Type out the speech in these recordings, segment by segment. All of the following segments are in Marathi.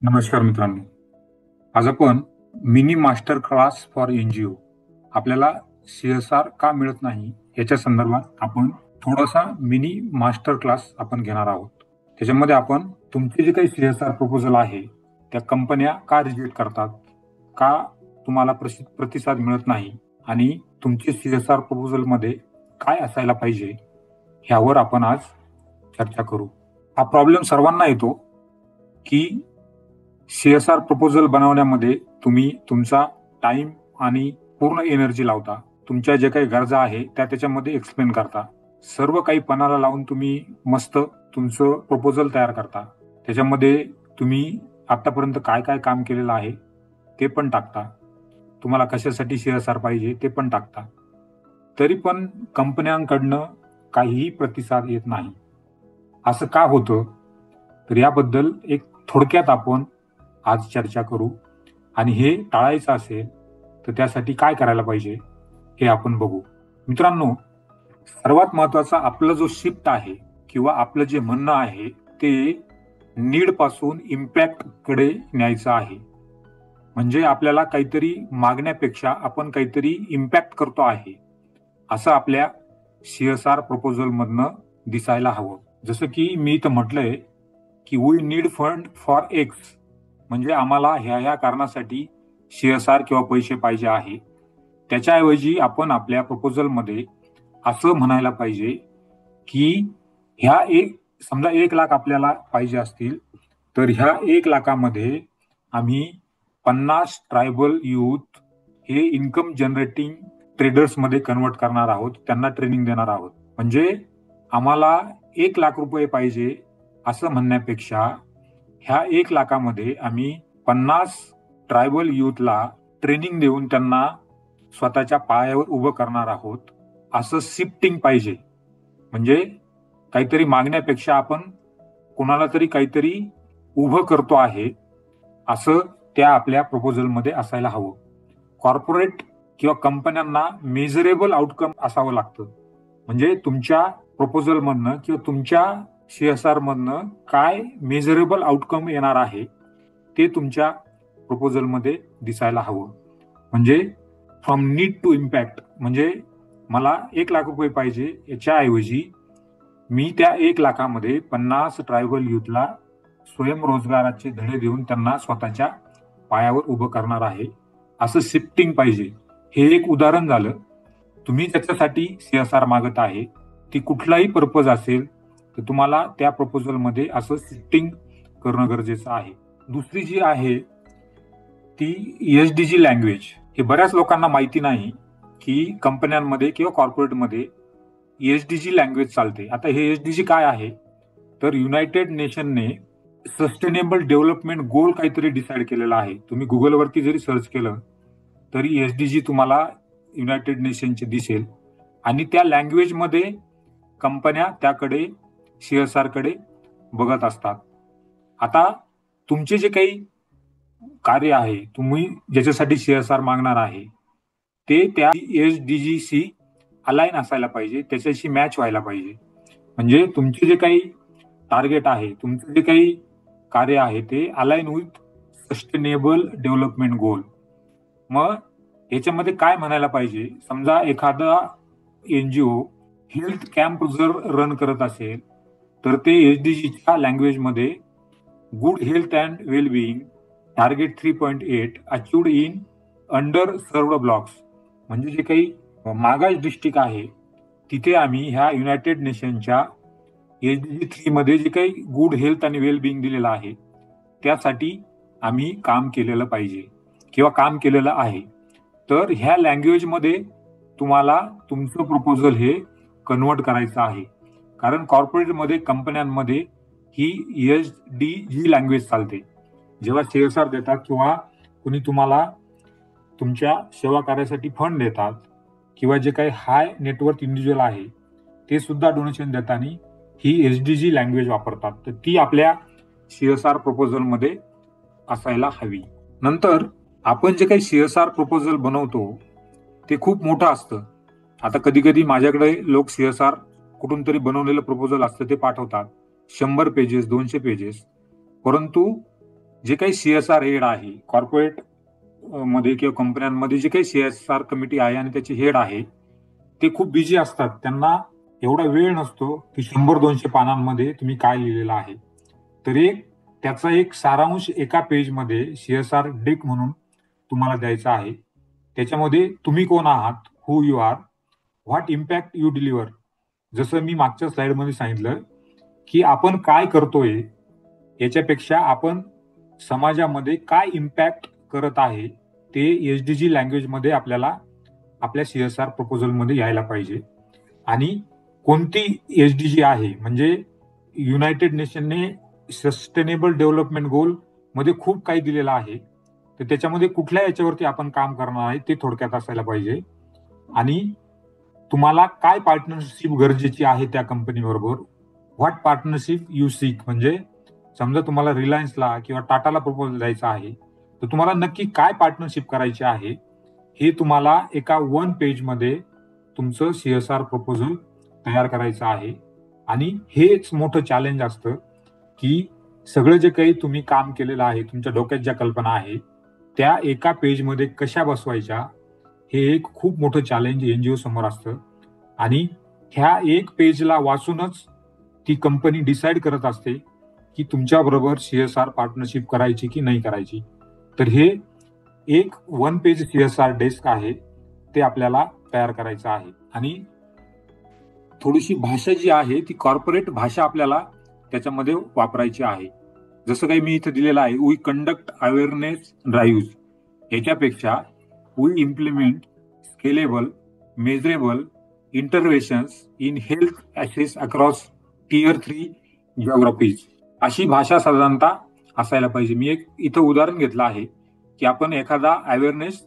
नमस्कार मित्रांनो. आज आपण mini master class for NGO आपल्याला CSR का मिळत नाही याच्या संदर्भात आपण थोडासा मिनी मास्टर क्लास आपण घेणार आहोत. त्याच्यामध्ये आपण तुमचे जे काही CSR प्रपोजल आहे त्या कंपन्या का रिजेक्ट करतात, का तुम्हाला प्रतिसाद मिळत नाही आणि तुमचे CSR प्रपोजल मध्ये काय असायला पाहिजे ह्यावर आपण आज चर्चा करू. हा प्रॉब्लेम सर्वांना येतो की CSR प्रपोजल बनवण्यामध्ये तुम्ही तुमचा टाइम आणि पूर्ण एनर्जी लावता. तुमच्या जे काही गरजा आहे त्याच्यामध्ये एक्सप्लेन करता. सर्व काही पणाला लावून तुम्ही मस्त तुमचं प्रपोजल तयार करता. त्याच्यामध्ये तुम्ही आतापर्यंत काय काय काम केलेलं आहे ते पण टाकता. तुम्हाला कशासाठी CSR पाहिजे ते पण टाकता. तरी पण कंपन्यांकडनं काहीही प्रतिसाद येत नाही. असं का होतं? तर याबद्दल एक थोडक्यात आपण आज चर्चा करू आणि हे टाळायचं असेल तर त्यासाठी काय करायला पाहिजे हे आपण बघू. मित्रांनो, सर्वात महत्वाचा आपला जो शिफ्ट आहे किंवा आपलं जे म्हणणं आहे ते नीड पासून इम्पॅक्ट कडे न्यायचं आहे. म्हणजे आपल्याला काहीतरी मागण्यापेक्षा आपण काहीतरी इम्पॅक्ट करतो आहे असं आपल्या CSR प्रपोजल मधनं दिसायला हवं. जसं की मी इथं म्हटलंय की we need fund for X, म्हणजे आम्हाला ह्या कारणासाठी CSR किंवा पैसे पाहिजे आहे. त्याच्याऐवजी आपण आपल्या प्रपोजलमध्ये असं म्हणायला पाहिजे की समजा 1 लाख आपल्याला पाहिजे असतील तर ह्या 1 लाखामध्ये आम्ही 50 ट्रायबल युथ हे इन्कम जनरेटिंग ट्रेडर्स मध्ये कन्वर्ट करणार आहोत, त्यांना ट्रेनिंग देणार आहोत. म्हणजे आम्हाला 1 लाख रुपये पाहिजे असं म्हणण्यापेक्षा ह्या 1 लाखामध्ये आम्ही 50 ट्रायबल युथला ट्रेनिंग देऊन त्यांना स्वतःच्या पायावर उभं करणार आहोत असं शिफ्टिंग पाहिजे. म्हणजे काहीतरी मागण्यापेक्षा आपण कोणाला तरी काहीतरी उभं करतो आहे असं त्या आपल्या प्रपोजलमध्ये असायला हवं. कॉर्पोरेट किंवा कंपन्यांना मेजरेबल आउटकम असावं लागतं. म्हणजे तुमच्या प्रपोजल मधनं किंवा तुमच्या CSR मधनं काय मेजरेबल आउटकम येणार आहे ते तुमच्या प्रपोजल मध्ये दिसायला हवं. म्हणजे फ्रॉम नीड टू इम्पॅक्ट, म्हणजे मला 1 लाख रुपये पाहिजे याच्याऐवजी मी त्या 1 लाखामध्ये 50 ट्रायबल युथला स्वयंरोजगाराचे धडे देऊन त्यांना स्वतःच्या पायावर उभं करणार आहे असं शिफ्टिंग पाहिजे. हे एक उदाहरण झालं. तुम्ही त्याच्यासाठी CSR मागत आहे, ती कुठलाही पर्पज असेल तर तुम्हाला त्या प्रपोजलमध्ये असं शिफ्टिंग करणं गरजेचं आहे. दुसरी जी आहे ती ESDG लँग्वेज. हे बऱ्याच लोकांना माहिती नाही की कंपन्यांमध्ये किंवा कॉर्पोरेटमध्ये ESDG लँग्वेज चालते. आता हे ESDG काय आहे तर युनायटेड नेशनने सस्टेनेबल डेव्हलपमेंट गोल काहीतरी डिसाईड केलेला आहे. तुम्ही गुगलवरती जरी सर्च केलं तरी ESDG तुम्हाला युनायटेड नेशनचे दिसेल आणि त्या लँग्वेजमध्ये कंपन्या त्याकडे CSR कडे बघत असतात. आता तुमचे जे काही कार्य आहे, तुम्ही ज्याच्यासाठी CSR मागणार आहे ते त्या ESDG अलाइन असायला पाहिजे, त्याच्याशी मॅच व्हायला पाहिजे. म्हणजे तुमचे जे काही टार्गेट आहे, तुमचं जे काही कार्य आहे ते अलाइन विथ सस्टेनेबल डेव्हलपमेंट गोल. मग याच्यामध्ये काय म्हणायला पाहिजे, समजा एखादा NGO हेल्थ कॅम्प जर रन करत असेल तर ते ESDGच्या लँग्वेजमध्ये good health and well-being target 3.8 achieved in under served blocks, म्हणजे जे काही मागास डिस्ट्रिक्ट आहे तिथे आम्ही ह्या युनायटेड नेशनच्या ESDG 3 मध्ये जे काही गुड हेल्थ आणि वेलबिईंग दिलेलं आहे त्यासाठी आम्ही काम केलेलं पाहिजे किंवा काम केलेलं आहे. तर ह्या लँग्वेजमध्ये तुम्हाला तुमचं प्रपोजल हे कन्वर्ट करायचं आहे. कारण कॉर्पोरेटमध्ये कंपन्यांमध्ये ही ESDG लँग्वेज चालते. जेव्हा CSR देतात किंवा कोणी तुम्हाला तुमच्या सेवा कार्यासाठी फंड देतात किंवा जे काही हाय नेटवर्क इंडिव्हिज्युअल आहे ते सुद्धा डोनेशन देताना ही ESDG लँग्वेज वापरतात. तर ती आपल्या CSR प्रपोजलमध्ये असायला हवी. नंतर आपण जे काही CSR प्रपोजल बनवतो ते खूप मोठं असतं. आता कधी कधी माझ्याकडे लोक CSR कुठून तरी बनवलेलं प्रपोजल असतं ते पाठवतात, 100 पेजेस 200 पेजेस. परंतु जे काही CSR हेड आहे कॉर्पोरेट मध्ये किंवा कंपन्यांमध्ये जे काही CSR कमिटी आहे आणि त्याचे हेड आहे ते खूप बिझी असतात. त्यांना एवढा वेळ नसतो की 100-200 पानांमध्ये तुम्ही काय लिहिलेलं आहे. तर त्याचा एक सारांश एका पेजमध्ये CSR डेक म्हणून तुम्हाला द्यायचा आहे. त्याच्यामध्ये तुम्ही कोण आहात, who you are, what impact you deliver. जसं मी मागच्या स्लाइडमध्ये सांगितलं की आपण काय करतोय याच्यापेक्षा आपण समाजामध्ये काय इम्पॅक्ट करत आहे ते SDG लँग्वेजमध्ये आपल्याला आपल्या CSR प्रपोजलमध्ये यायला पाहिजे. आणि कोणती SDG आहे म्हणजे युनायटेड नेशनने सस्टेनेबल डेव्हलपमेंट गोल मध्ये खूप काही दिलेलं आहे. तर त्याच्यामध्ये कुठल्या याच्यावरती आपण काम करणार आहे ते थोडक्यात असायला पाहिजे. आणि तुम्हाला काय पार्टनरशिप गरजेची आहे त्या कंपनी बरोबर, व्हॉट पार्टनरशिप यू सीक. म्हणजे समजा तुम्हाला रिलायन्सला किंवा टाटाला प्रपोजल द्यायचा आहे तर तुम्हाला नक्की काय पार्टनरशिप करायची आहे हे तुम्हाला एका 1 पेजमध्ये तुमचं CSR प्रपोजल तयार करायचं आहे. आणि हेच मोठं चॅलेंज असतं की सगळं जे काही तुम्ही काम केलेलं आहे, तुमच्या डोक्यात ज्या कल्पना आहे त्या एका पेजमध्ये कशा बसवायच्या हे एक खूप मोठं चॅलेंज NGO समोर असतं. आणि ह्या एक पेजला वाचूनच ती कंपनी डिसाईड करत असते की तुमच्या बरोबर CSR पार्टनरशिप करायची की नाही करायची. तर हे एक 1 पेज CSR डेस्क आहे ते आपल्याला तयार करायचं आहे. आणि थोडीशी भाषा जी आहे ती कॉर्पोरेट भाषा आपल्याला त्याच्यामध्ये वापरायची आहे. जसं काही मी इथे दिलेलं आहे, वी कंडक्ट अवेअरनेस ड्राईव्ह, याच्यापेक्षा we implement scalable measurable interventions in health access across Tier 3 geographies, अशी भाषा साधारणतः असायला पाहिजे. मी एक इथं उदाहरण घेतलं आहे की आपण एखादा अवेअरनेस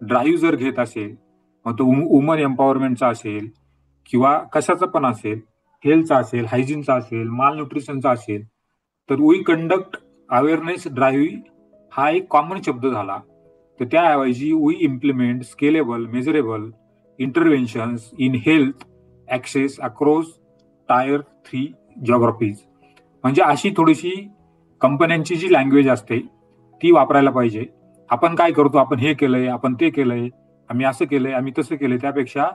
ड्राईव्ह जर घेत असेल, मग तो वुमन एम्पॉवरमेंटचा असेल किंवा कशाचा पण असेल, हेल्थचा असेल, हायजीनचा असेल, माल न्यूट्रिशनचा असेल, तर वी कंडक्ट अवेअरनेस ड्राईव्ह हा एक कॉमन शब्द झाला. तर त्याऐवजी we implement scalable measurable interventions in health access across Tier 3 geographies. म्हणजे अशी थोडीशी कंपन्यांची जी लँग्वेज असते ती वापरायला पाहिजे. आपण काय करतो, आपण हे केलंय, आपण ते केलंय, आम्ही असं केलंय, आम्ही तसं केलंय, त्यापेक्षा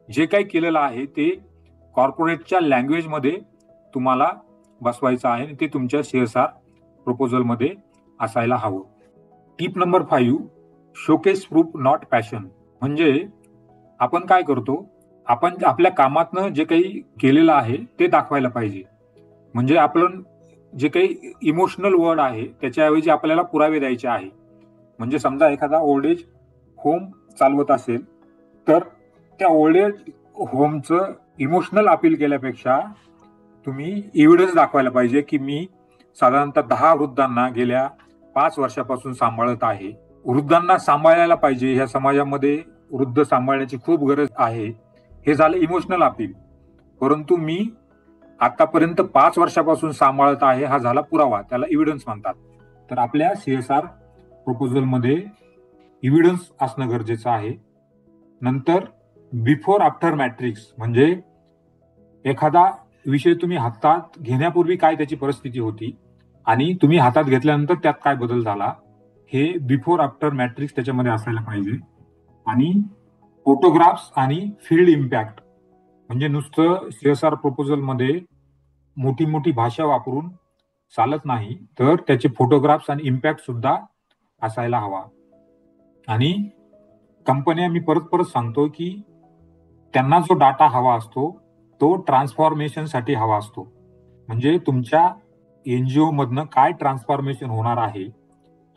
जे काही केलेलं आहे ते कॉर्पोरेटच्या लँग्वेजमध्ये तुम्हाला बसवायचं आहे आणि ते तुमच्या CSR प्रपोजलमध्ये असायला हवं. Tip number 5, showcase proof not passion. म्हणजे आपण काय करतो, आपण आपल्या कामातनं जे काही केलेलं आहे ते दाखवायला पाहिजे. म्हणजे आपण जे काही इमोशनल वर्ड आहे त्याच्याऐवजी आपल्याला पुरावे द्यायचे आहे. म्हणजे समजा एखादा ओल्ड एज होम चालवत असेल तर त्या ओल्ड एज होमचं इमोशनल अपील केल्यापेक्षा तुम्ही एव्हिडन्स दाखवायला पाहिजे की मी साधारणतः 10 वृद्धांना गेल्या 5 वर्षापासून सांभाळत आहे. वृद्धांना सांभाळायला पाहिजे, ह्या समाजामध्ये वृद्ध सांभाळण्याची खूप गरज आहे, हे झालं इमोशनल अपील. परंतु मी आतापर्यंत 5 वर्षापासून सांभाळत आहे हा झाला पुरावा, त्याला एव्हिडन्स म्हणतात. तर आपल्या CSR प्रपोजलमध्ये एव्हिडन्स असणं गरजेचं आहे. नंतर बिफोर आफ्टर मॅट्रिक्स, म्हणजे एखादा विषय तुम्ही हातात घेण्यापूर्वी काय त्याची परिस्थिती होती आणि तुम्ही हातात घेतल्यानंतर त्यात काय बदल झाला, हे बिफोर आफ्टर मॅट्रिक्स त्याच्यामध्ये असायला पाहिजे. आणि फोटोग्राफ्स आणि फील्ड इम्पॅक्ट, म्हणजे नुसतं CSR प्रपोजलमध्ये मोठी मोठी भाषा वापरून चालत नाही, तर त्याचे फोटोग्राफ्स आणि इम्पॅक्ट सुद्धा असायला हवा. आणि कंपन्या, मी परत परत सांगतो की त्यांना जो डाटा हवा असतो तो ट्रान्सफॉर्मेशनसाठी हवा असतो. म्हणजे तुमच्या NGO मधनं काय ट्रान्सफॉर्मेशन होणार आहे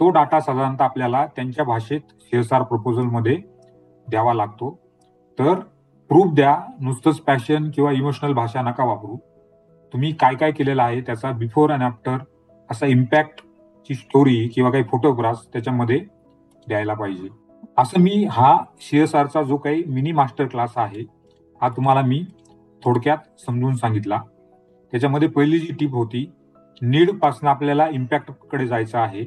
तो डाटा साधारणतः आपल्याला त्यांच्या भाषेत CSR प्रपोजलमध्ये द्यावा लागतो. तर प्रूफ द्या, नुसतंच पॅशन किंवा इमोशनल भाषा नका वापरू. तुम्ही काय काय केलेलं आहे त्याचा बिफोर अँड आफ्टर असा इम्पॅक्टची स्टोरी किंवा काही फोटोग्राफ्स त्याच्यामध्ये द्यायला पाहिजे. असं मी हा CSRचा जो काही मिनी मास्टर क्लास आहे हा तुम्हाला मी थोडक्यात समजून सांगितला. त्याच्यामध्ये पहिली जी टीप होती, नीड पासून आपल्याला इम्पॅक्ट कडे जायचं आहे.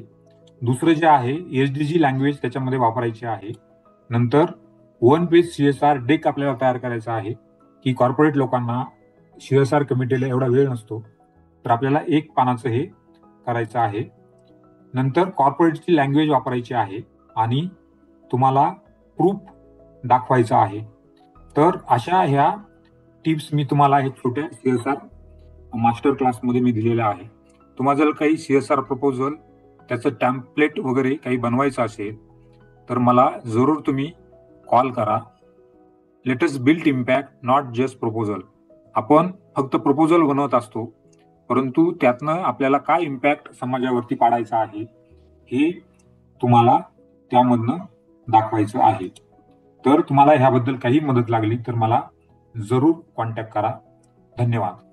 दुसरं जे आहे SDG लँग्वेज त्याच्यामध्ये वापरायची आहे. नंतर 1 पेज CSR डेक आपल्याला तयार करायचा आहे की कॉर्पोरेट लोकांना CSR कमिटीला एवढा वेळ नसतो, तर आपल्याला 1 पानाचं हे करायचं आहे. नंतर कॉर्पोरेटची लँग्वेज वापरायची आहे आणि तुम्हाला प्रूफ दाखवायचा आहे. तर अशा ह्या टिप्स मी तुम्हाला हे छोट्या CSR मास्टर क्लासमध्ये मी दिलेल्या आहे. तुम्हाला जर काही CSR प्रपोजल त्याचं टेम्पलेट वगैरे काही बनवायचं असेल तर मला जरूर तुम्ही कॉल करा. Let us build impact, not just proposal. आपण फक्त प्रपोजल बनवत असतो, परंतु त्यातनं आपल्याला काय इम्पॅक्ट समाजावरती पाडायचा आहे हे तुम्हाला त्यामधनं दाखवायचं आहे. तर तुम्हाला ह्याबद्दल काही मदत लागली तर मला जरूर कॉन्टॅक्ट करा. धन्यवाद.